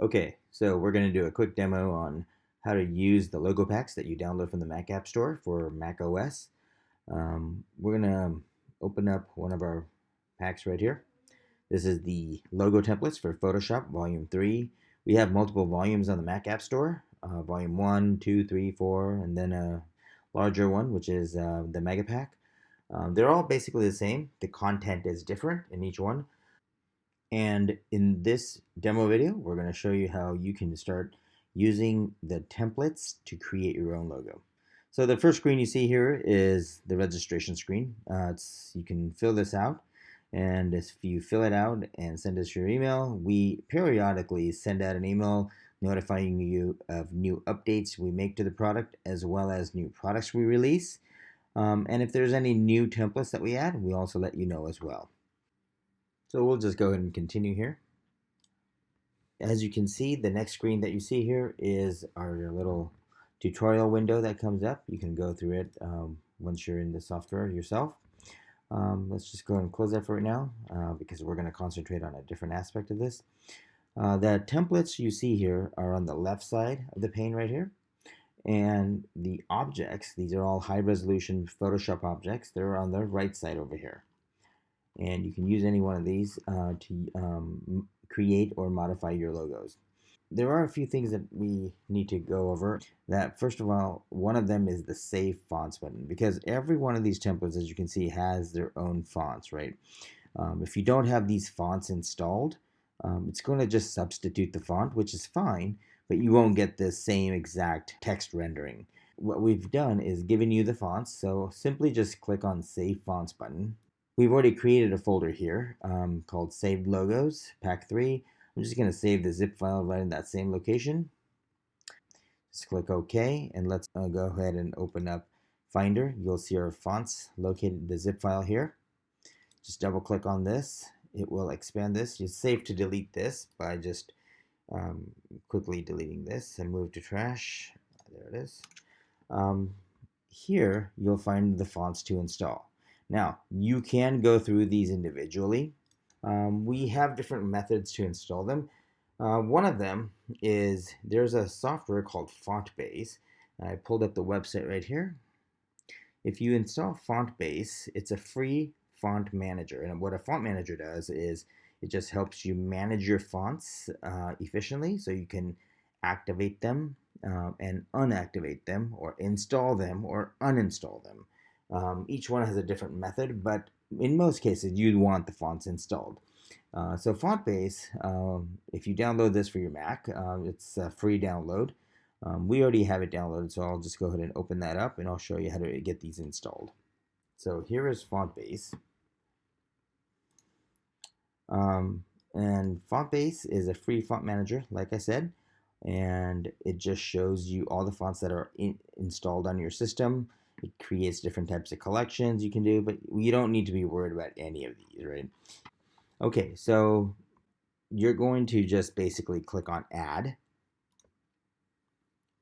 Okay, so we're going to do a quick demo on how to use the logo packs that you download from the Mac App Store for Mac OS. We're going to open up one of our packs right here. This is the logo templates for Photoshop Volume 3. We have multiple volumes on the Mac App Store, Volume 1, 2, 3, 4, and then a larger one, which is the Mega Pack. They're all basically the same. The content is different in each one. And in this demo video, we're going to show you how you can start using the templates to create your own logo. So the first screen you see here is the registration screen. You can fill this out, and if you fill it out and send us your email, we periodically send out an email notifying you of new updates we make to the product as well as new products we release. And if there's any new templates that we add, we also let you know as well. So we'll just go ahead and continue here. As you can see, the next screen that you see here is our little tutorial window that comes up. You can go through it once you're in the software yourself. Let's just go ahead and close that for right now because we're going to concentrate on a different aspect of this. The templates you see here are on the left side of the pane right here. And the objects, these are all high resolution Photoshop objects. They're on the right side over here. And you can use any one of these to create or modify your logos. There are a few things that we need to go over. That first of all, one of them is the Save Fonts button, because every one of these templates, as you can see, has their own fonts, right? If you don't have these fonts installed, it's going to just substitute the font, which is fine, but you won't get the same exact text rendering. What we've done is given you the fonts, so simply just click on Save Fonts button. We've already created a folder here called Saved Logos, Pack 3. I'm just going to save the zip file right in that same location. Just click OK, and let's go ahead and open up Finder. You'll see our fonts located in the zip file here. Just double click on this. It will expand this. It's safe to delete this by just quickly deleting this and move to trash. There it is. Here you'll find the fonts to install. Now, you can go through these individually. We have different methods to install them. One of them is there's a software called FontBase. I pulled up the website right here. If you install FontBase, it's a free font manager. And what a font manager does is it just helps you manage your fonts efficiently, so you can activate them and unactivate them, or install them or uninstall them. Each one has a different method, but in most cases, you'd want the fonts installed. So FontBase, if you download this for your Mac, it's a free download. We already have it downloaded, so I'll just go ahead and open that up, and I'll show you how to get these installed. So here is FontBase. And FontBase is a free font manager, like I said, and it just shows you all the fonts that are installed on your system. It creates different types of collections you can do, but you don't need to be worried about any of these, right? Okay, so you're going to just basically click on Add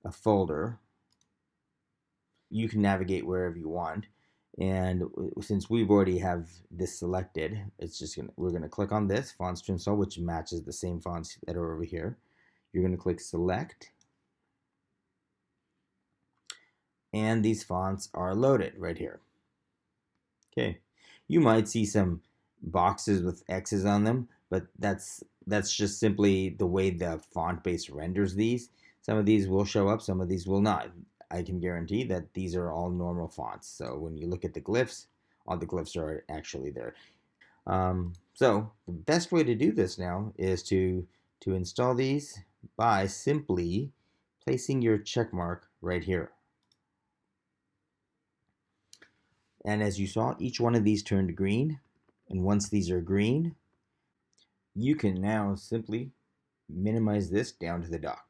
a folder. You can navigate wherever you want, and since we've already have this selected, we're gonna click on this fonts to install, which matches the same fonts that are over here. You're gonna click Select, and these fonts are loaded right here. Okay, you might see some boxes with X's on them, but that's just simply the way the font base renders these. Some of these will show up, some of these will not. I can guarantee that these are all normal fonts. So when you look at the glyphs, all the glyphs are actually there. So the best way to do this now is to install these by simply placing your check mark right here. And as you saw, each one of these turned green. And once these are green, you can now simply minimize this down to the dock.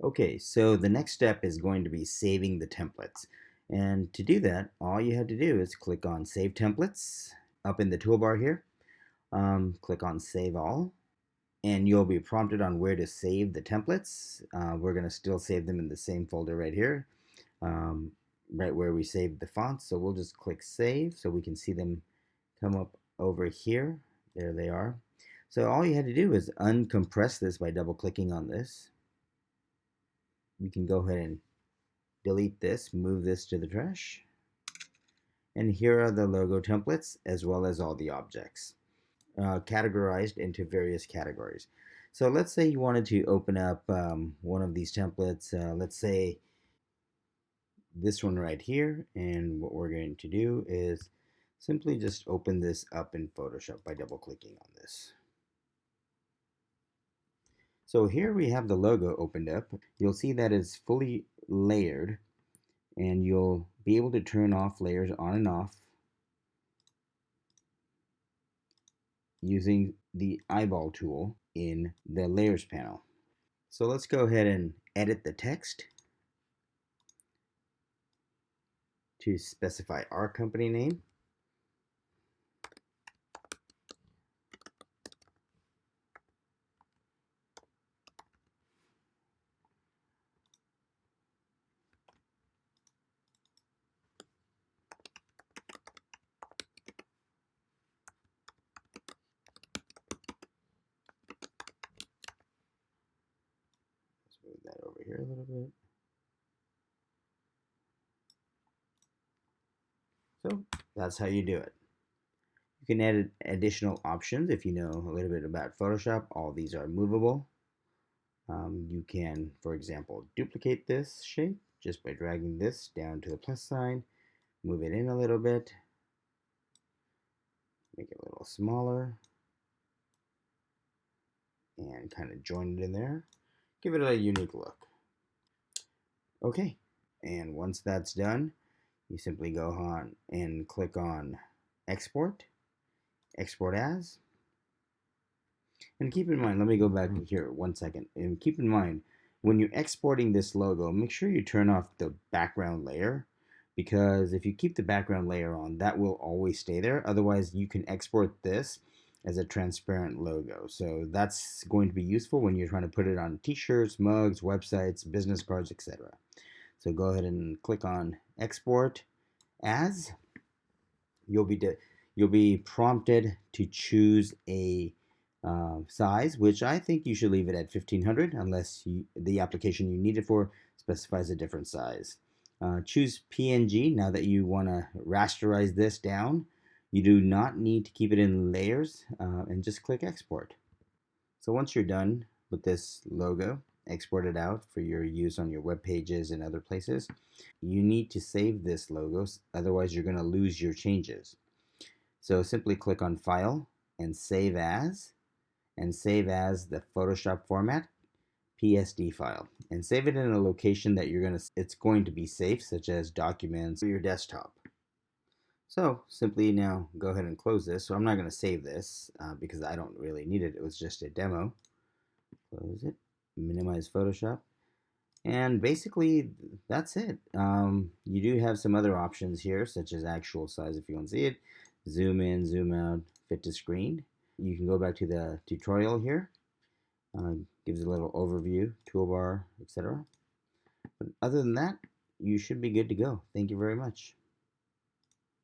Okay, so the next step is going to be saving the templates. And to do that, all you have to do is click on Save Templates up in the toolbar here. Click on Save All, and you'll be prompted on where to save the templates. We're going to still save them in the same folder right here, right where we saved the fonts. So we'll just click Save so we can see them come up over here. There they are. So all you had to do is uncompress this by double clicking on this. We can go ahead and delete this, move this to the trash. And here are the logo templates as well as all the objects categorized into various categories. So let's say you wanted to open up one of these templates. Let's say this one right here. And what we're going to do is simply just open this up in Photoshop by double clicking on this. So here we have the logo opened up. You'll see that it's fully layered, and you'll be able to turn off layers on and off using the eyeball tool in the layers panel. So let's go ahead and edit the text to specify our company name. Let's move that over here a little bit. So that's how you do it. You can add additional options if you know a little bit about Photoshop. All these are movable. You can, for example, duplicate this shape just by dragging this down to the plus sign, move it in a little bit, make it a little smaller, and kind of join it in there. Give it a unique look. Okay, and once that's done, you simply go on and click on Export, Export As. And keep in mind, let me go back here 1 second. And keep in mind, when you're exporting this logo, make sure you turn off the background layer, because if you keep the background layer on, that will always stay there. Otherwise, you can export this as a transparent logo. So that's going to be useful when you're trying to put it on t-shirts, mugs, websites, business cards, etc. So go ahead and click on Export As. You'll be prompted to choose a size, which I think you should leave it at 1500 unless the application you need it for specifies a different size. Choose PNG now that you want to rasterize this down. You do not need to keep it in layers, and just click export. So once you're done with this logo, export it out for your use on your web pages and other places. You need to save this logo, otherwise you're going to lose your changes. So simply click on File and Save As, and save as the Photoshop format, PSD file, and save it in a location that it's going to be safe, such as Documents or your desktop. So simply now go ahead and close this. So I'm not going to save this because I don't really need it. It was just a demo. Close it, minimize Photoshop, and basically that's it. You do have some other options here, such as actual size if you want to see it, zoom in, zoom out, fit to screen. You can go back to the tutorial here. Gives a little overview, toolbar, etc. But other than that, you should be good to go. Thank you very much.